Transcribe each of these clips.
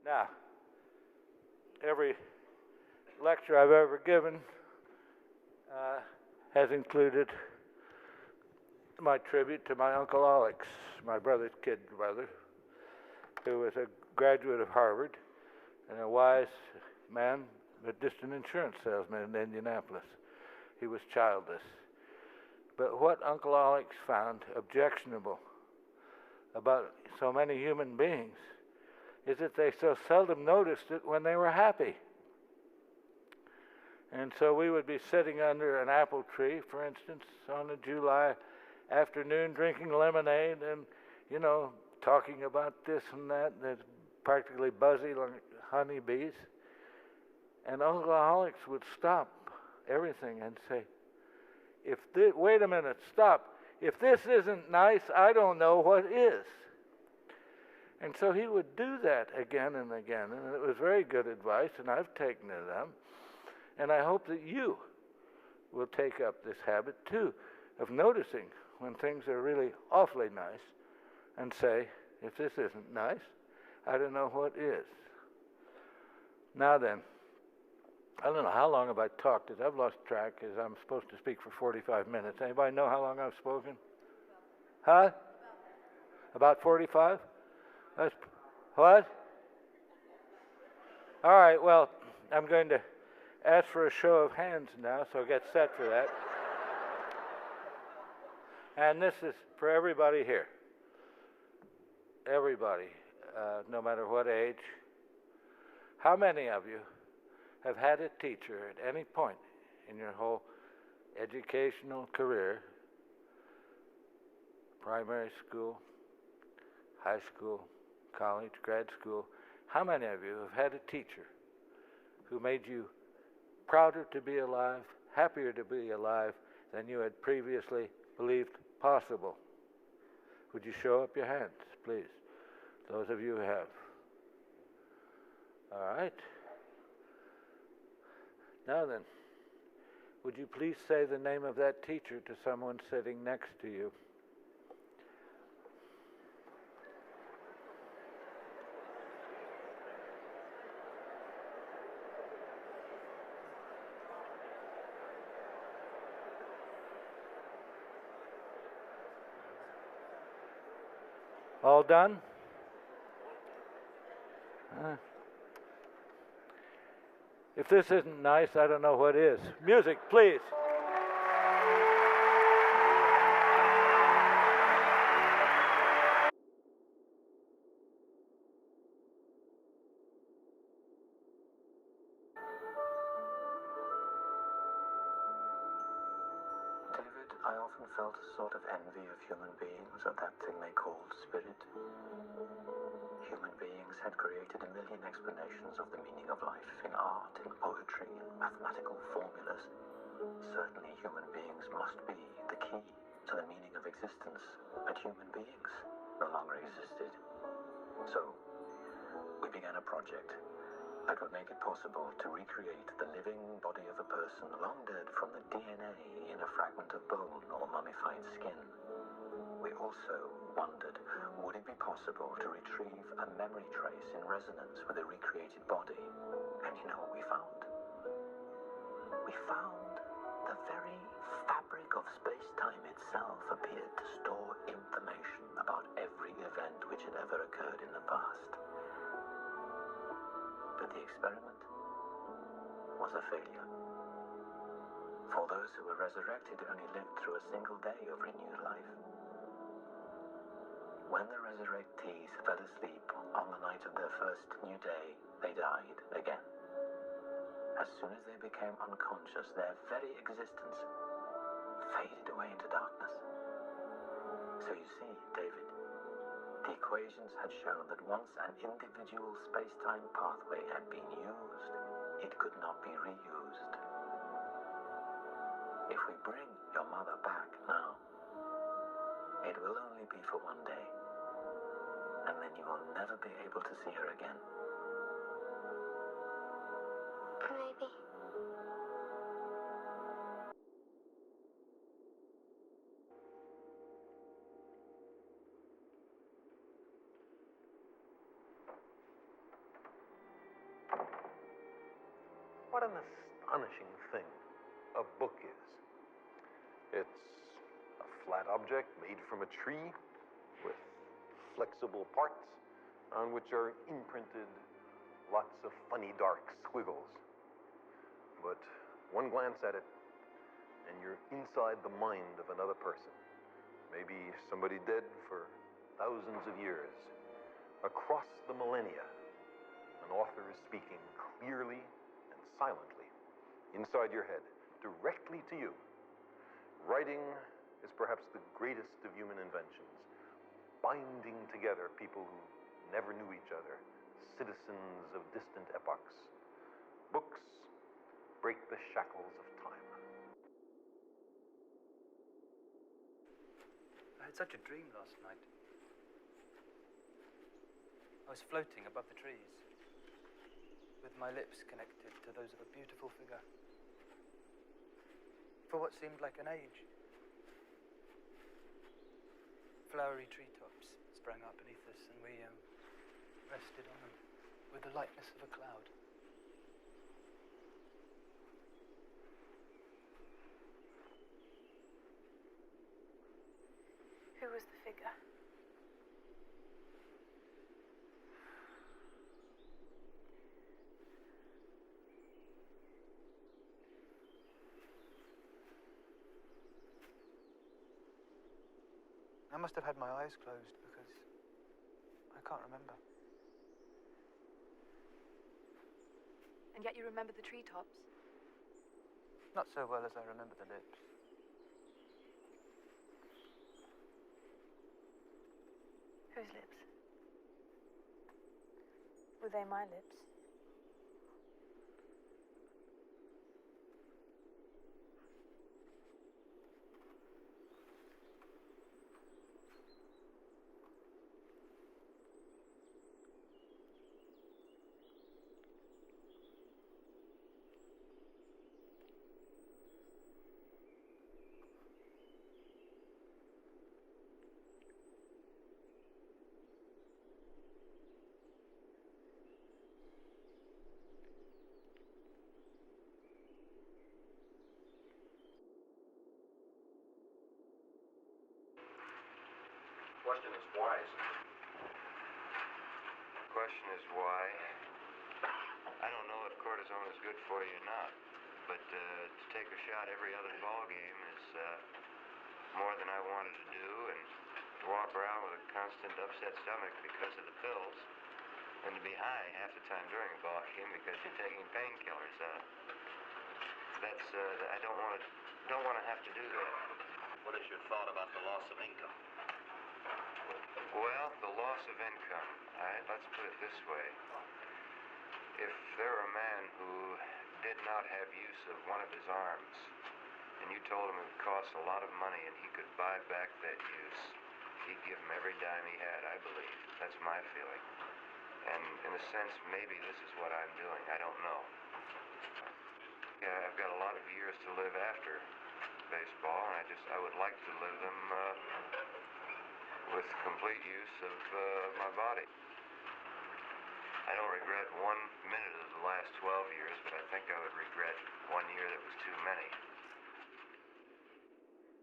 Now, every lecture I've ever given has included my tribute to my Uncle Alex, my brother's kid brother, who was a graduate of Harvard and a wise man, but just an insurance salesman in Indianapolis. He was childless. But what Uncle Alex found objectionable about so many human beings is that they so seldom noticed it when they were happy. And so we would be sitting under an apple tree, for instance, on a July afternoon, drinking lemonade and, talking about this and that, that's practically buzzy like honeybees. And Uncle Alex would stop everything and say, wait a minute, stop. If this isn't nice, I don't know what is. And so he would do that again and again, and it was very good advice, and I've taken it up. And I hope that you will take up this habit, too, of noticing when things are really awfully nice and say, if this isn't nice, I don't know what is. Now then, I don't know how long have I talked, as I've lost track, as I'm supposed to speak for 45 minutes. Anybody know how long I've spoken? Huh? About 45? That's, what? All right, well, I'm going to ask for a show of hands now, so get set for that. And this is for everybody here. Everybody, no matter what age. How many of you have had a teacher at any point in your whole educational career, primary school, high school, college, grad school, how many of you have had a teacher who made you prouder to be alive, happier to be alive than you had previously believed possible? Would you show up your hands, please? Those of you who have. All right. Now then, would you please say the name of that teacher to someone sitting next to you? All done? If this isn't nice, I don't know what is. Music, please. David, I often felt a sort of envy of human beings, of that thing they called spirit. Human beings had created a million explanations of the meaning of life in art, in poetry, in mathematical formulas. Certainly human beings must be the key to the meaning of existence, but human beings no longer existed. So, we began a project that would make it possible to recreate the living body of a person long dead from the DNA in a fragment of bone or mummified skin. We also wondered, would it be possible to retrieve a memory trace in resonance with a recreated body? And you know what we found? We found the very fabric of space-time itself appeared to store information about every event which had ever occurred in the past. But the experiment was a failure. For those who were resurrected only lived through a single day of renewed life. When the resurrectees fell asleep on the night of their first new day, they died again. As soon as they became unconscious, their very existence faded away into darkness. So you see, David, the equations had shown that once an individual space-time pathway had been used, it could not be reused. If we bring your mother back now, it will only be for one day, and then you will never be able to see her again. Maybe. What an astonishing thing a book is. It's a flat object made from a tree with flexible parts on which are imprinted lots of funny dark squiggles. But one glance at it, and you're inside the mind of another person. Maybe somebody dead for thousands of years. Across the millennia, an author is speaking clearly and silently inside your head, directly to you. Writing is perhaps the greatest of human inventions, binding together people who never knew each other, citizens of distant epochs. Books break the shackles of time. I had such a dream last night. I was floating above the trees, with my lips connected to those of a beautiful figure. For what seemed like an age. Flowery treetops sprang up beneath us, and we rested on them with the lightness of a cloud. Who was the figure? I must have had my eyes closed because I can't remember. And yet you remember the treetops? Not so well as I remember the lips. Whose lips? Were they my lips? The question is why, isn't it? The question is why. I don't know if cortisone is good for you or not, but to take a shot every other ball game is more than I wanted to do, and to walk around with a constant upset stomach because of the pills, and to be high half the time during a ball game because you're taking painkillers. I don't want to have to do that. What is your thought about the loss of income? Well, the loss of income. Let's put it this way. If there were a man who did not have use of one of his arms, and you told him it would cost a lot of money and he could buy back that use, he'd give him every dime he had, I believe. That's my feeling. And in a sense, maybe this is what I'm doing. I don't know. Yeah, I've got a lot of years to live after baseball, and I would like to live them with complete use of my body. I don't regret 1 minute of the last 12 years, but I think I would regret 1 year that was too many.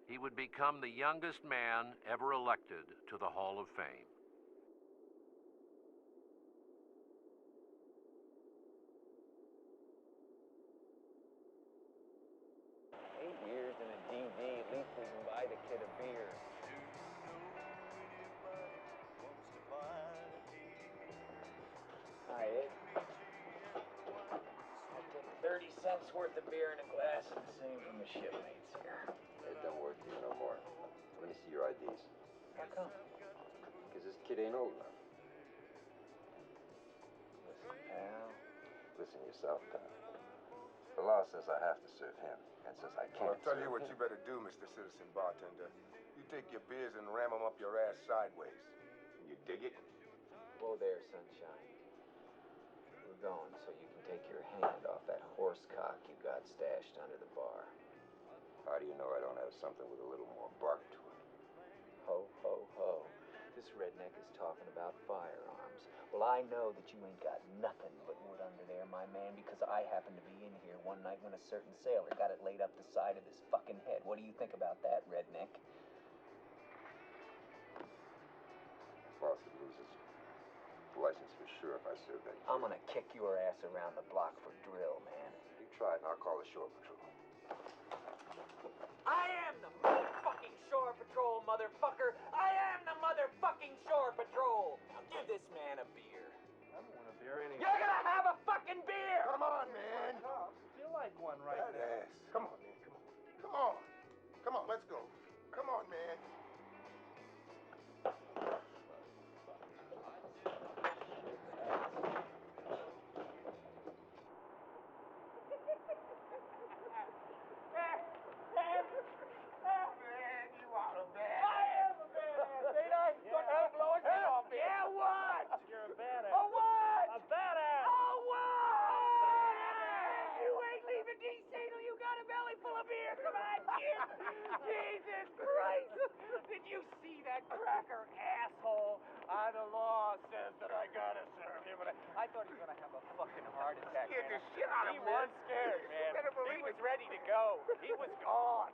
He would become the youngest man ever elected to the Hall of Fame. In a DD, at least we can buy the kid a beer. Hi, Ed. I'll take 30 cents worth of beer and a glass and the same from the shipmates here. It don't work here no more. Let me see your IDs. How come? Because this kid ain't old enough. Listen, pal. Listen yourself, pal. The law says I have to serve him, and says I can't. I'll tell you serve what him. you better do, Mr. Citizen Bartender. You take your beers and ram them up your ass sideways. You dig it? Whoa there, sunshine. We're going so you can take your hand off that horse cock you got stashed under the bar. How do you know I don't have something with a little more bark to it? Ho, ho, ho. This red redneck is talking about firearms. Well, I know that you ain't got nothing but wood under there, my man, because I happened to be in here one night when a certain sailor got it laid up the side of his fucking head. What do you think about that, redneck? Fawcett loses license for sure if I serve that. I'm gonna kick your ass around the block for drill, man. You try it and I'll call the shore patrol. I am the motherfucking Shore Patrol, motherfucker! I am the motherfucking Shore Patrol! Now give this man a beer. I don't want a beer anyway. You're gonna have a fucking beer! Come on, man. I feel like one right That now. ass. Come on, man. Come on. Come on. Come on, let's go. Come on, man. Jesus Christ! Did you see that cracker asshole? The law says that I gotta serve him, but I thought he was gonna have a fucking heart attack. Scared man. the shit out of He him, was man. scared, You man. better He believe was it. ready to go. He was gone.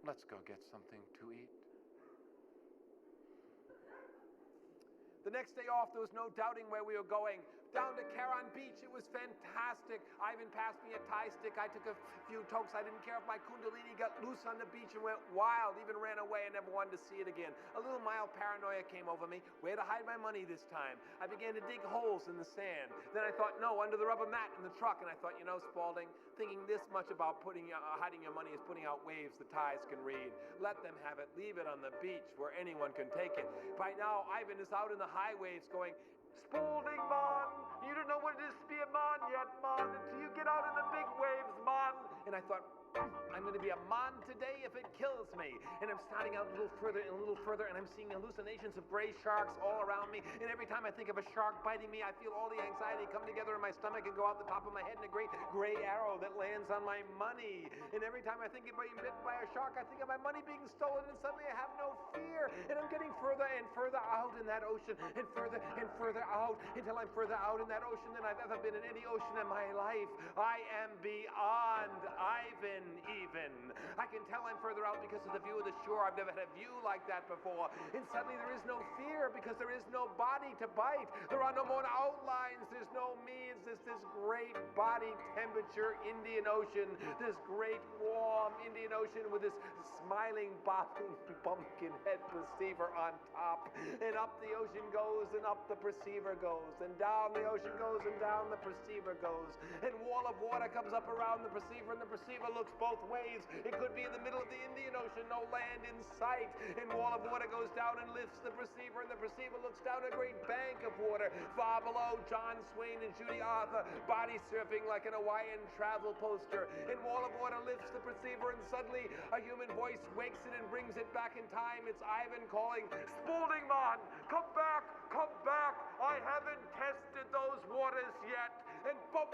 Let's go get something to eat. The next day off, there was no doubting where we were going. Down to Caron Beach, it was was fantastic. Ivan passed me a Thai stick. I took a few tokes. I didn't care if my kundalini got loose on the beach and went wild, even ran away and never wanted to see it again. A little mild paranoia came over me. Where to hide my money this time? I began to dig holes in the sand. Then I thought, no, under the rubber mat in the truck. And I thought, you know, Spaulding, thinking this much about hiding your money is putting out waves the Thais can read. Let them have it. Leave it on the beach where anyone can take it. By now, Ivan is out in the high waves going, Spaulding, man, you don't know what it is to be a man yet, man, until you get out in the big waves, man. And I thought, I'm going to be a man today if it kills me. And I'm starting out a little further and a little further, and I'm seeing hallucinations of gray sharks all around me. And every time I think of a shark biting me, I feel all the anxiety come together in my stomach and go out the top of my head in a great gray arrow that lands on my money. And every time I think of being bitten by a shark, I think of my money being stolen, and suddenly I have no fear. And I'm getting further and further out in that ocean, and further out, until I'm further out in that ocean than I've ever been in any ocean in my life. I am beyond Ivan even. I can tell I'm further out because of the view of the shore. I've never had a view like that before. And suddenly there is no fear because there is no body to bite. There are no more outlines. There's no me. It's this great body temperature Indian Ocean. This great warm Indian Ocean with this smiling pumpkin head perceiver on top. And up the ocean goes, and up the perceiver goes. And down the ocean goes, and down the perceiver goes. And wall of water comes up around the perceiver, and the perceiver looks both ways. It could be in the middle of the Indian Ocean, no land in sight. And wall of water goes down and lifts the perceiver, and the perceiver looks down a great bank of water. Far below, John Swain and Judy Arthur body surfing like an Hawaiian travel poster. And wall of water lifts the perceiver, and suddenly a human voice wakes it and brings it back in time. It's Ivan calling, Spaulding, man, come back, come back. I haven't tested those waters yet. And boom,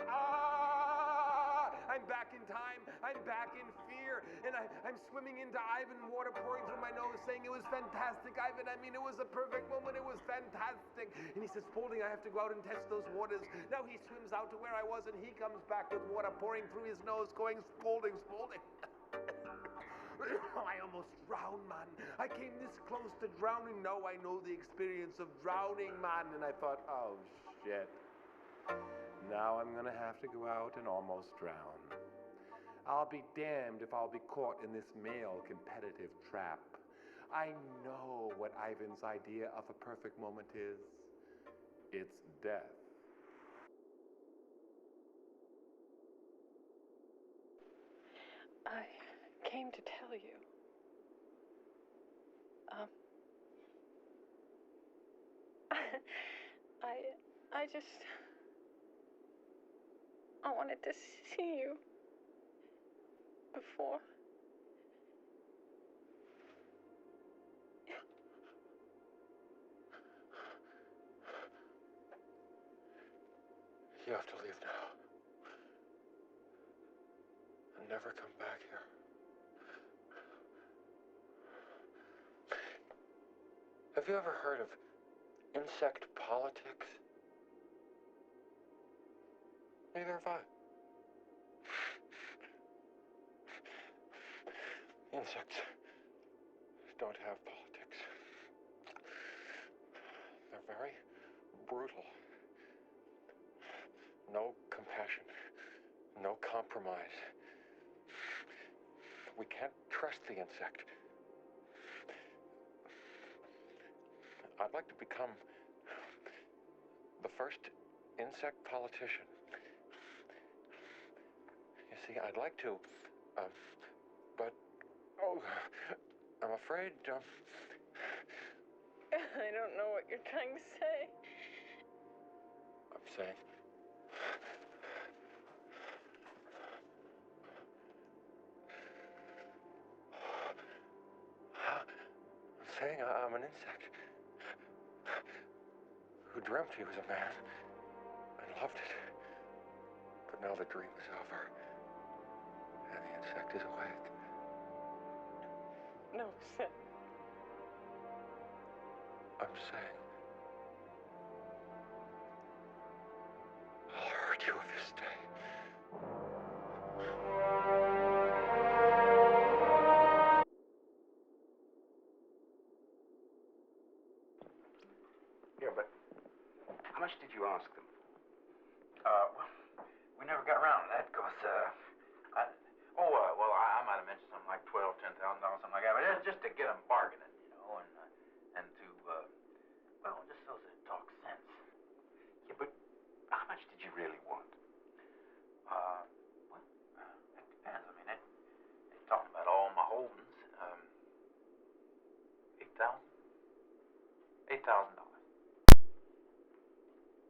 I'm back in time. I'm back in fear. And I'm swimming into Ivan, water pouring through my nose, saying it was fantastic, Ivan. I mean, it was a perfect moment. It was fantastic. And he says, Spaulding, I have to go out and test those waters. Now he swims out to where I was, and he comes back with water pouring through his nose, going, Spaulding, Spaulding. I almost drowned, man. I came this close to drowning. Now I know the experience of drowning, man. And I thought, oh, shit. Now I'm gonna have to go out and almost drown. I'll be damned if I'll be caught in this male competitive trap. I know what Ivan's idea of a perfect moment is. It's death. I came to tell you. I wanted to see you before. You have to leave now. And never come back here. Have you ever heard of insect politics? Neither have I. Insects don't have politics. They're very brutal. No compassion. No compromise. We can't trust the insect. I'd like to become the first insect politician. You see, I'd like to, but, I'm afraid, I don't know what you're trying to say. I'm saying, I'm an insect who dreamt he was a man and loved it. But now the dream is over, and the insect is awake. No, Seth. I'm saying, I'll hurt you if you stay. Yeah, but how much did you ask them? Well,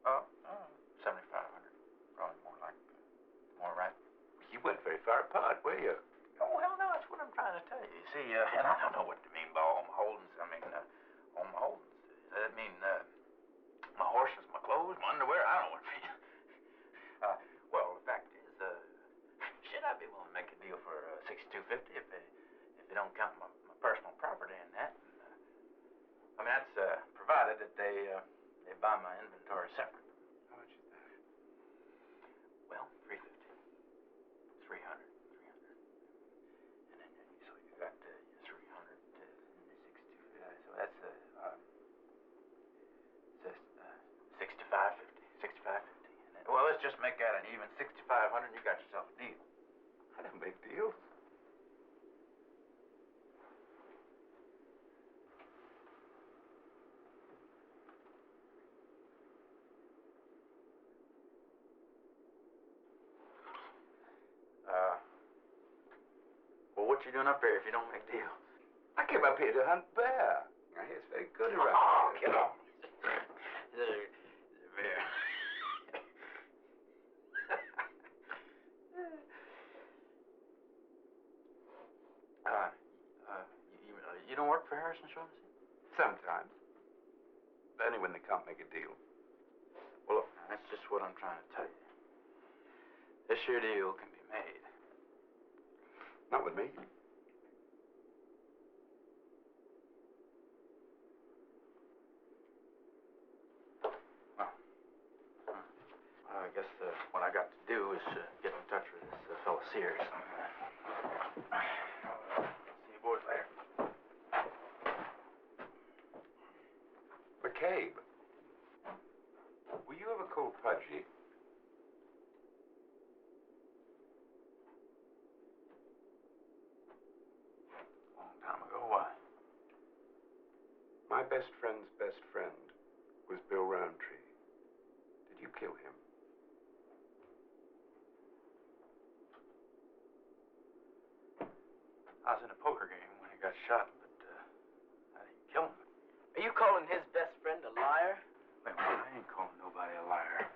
Oh, 7,500. Probably more like, more right. You went very far apart, were you? Oh, hell no, that's what I'm trying to tell you. You see, and I don't know what to mean by all my holdings. I mean, all my holdings. Does that mean, my horses, my clothes, my underwear? I don't know what it means. Well, the fact is, shit, I'd be willing to make a deal for $6,250 if they don't count my personal property in that. I mean, that's provided that they buy my inventory separate. How much is that? Well, $350, $300. And then so you got $300 and the $6,250. So that's $65.50. Well, let's just make that an even $6,500, and you got yourself a deal. I don't make deals. Well, what you doing up here if you don't make deals? I came up here to hunt bear. I hear it's very good around here. Oh, get off. The bear. You don't work for Harrison Shaughnessy? Sometimes. Only when they can't make a deal. Well, look, that's just what I'm trying to tell you. This here deal can be made. Not with me. Well, I guess what I got to do is get in touch with this fellow Sears. See you boys later. McCabe, were you ever called Pudgy? Long time ago, why? My best friend's best friend was Bill Roundtree. Did you kill him? I was in a poker game when he got shot, but I didn't kill him. Are you calling his best friend a liar? Wait a minute, I ain't calling nobody a liar.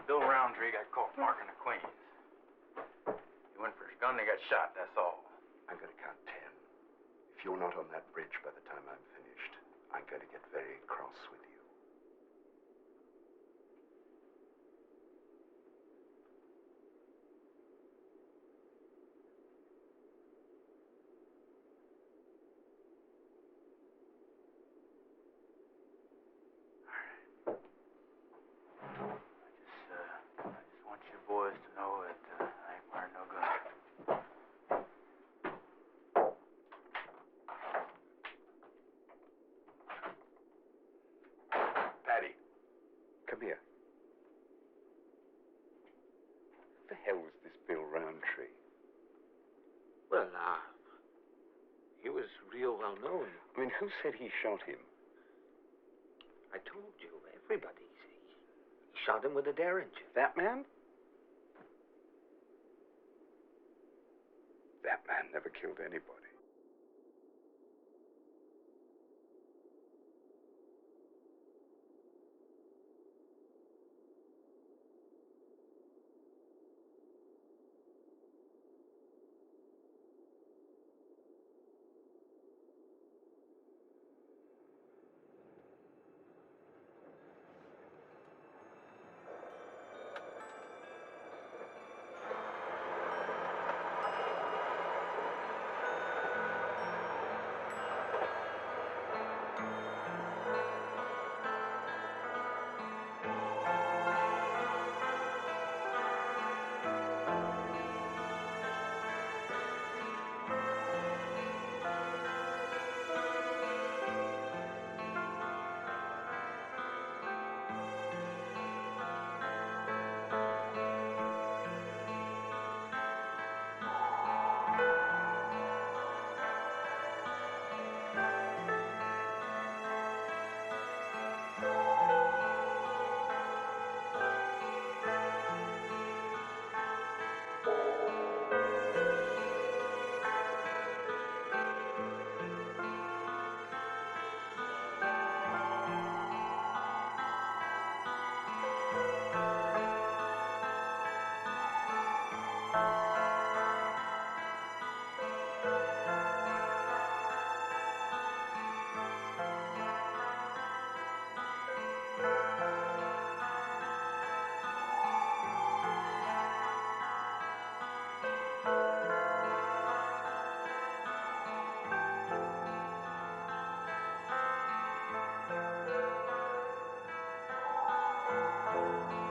Bill Roundtree got caught marking the Queens. He went for his gun and he got shot, that's all. I'm going to count 10. If you're not on that bridge by the time I'm finished, I'm going to get very cross with you. I just want you boys to know that I ain't wearing no gun. Paddy, come here. Who the hell was this Bill Roundtree? Well, he was real well known. I mean, who said he shot him? I told you, everybody. He shot him with a derringer. That man? That man never killed anybody. Thank you.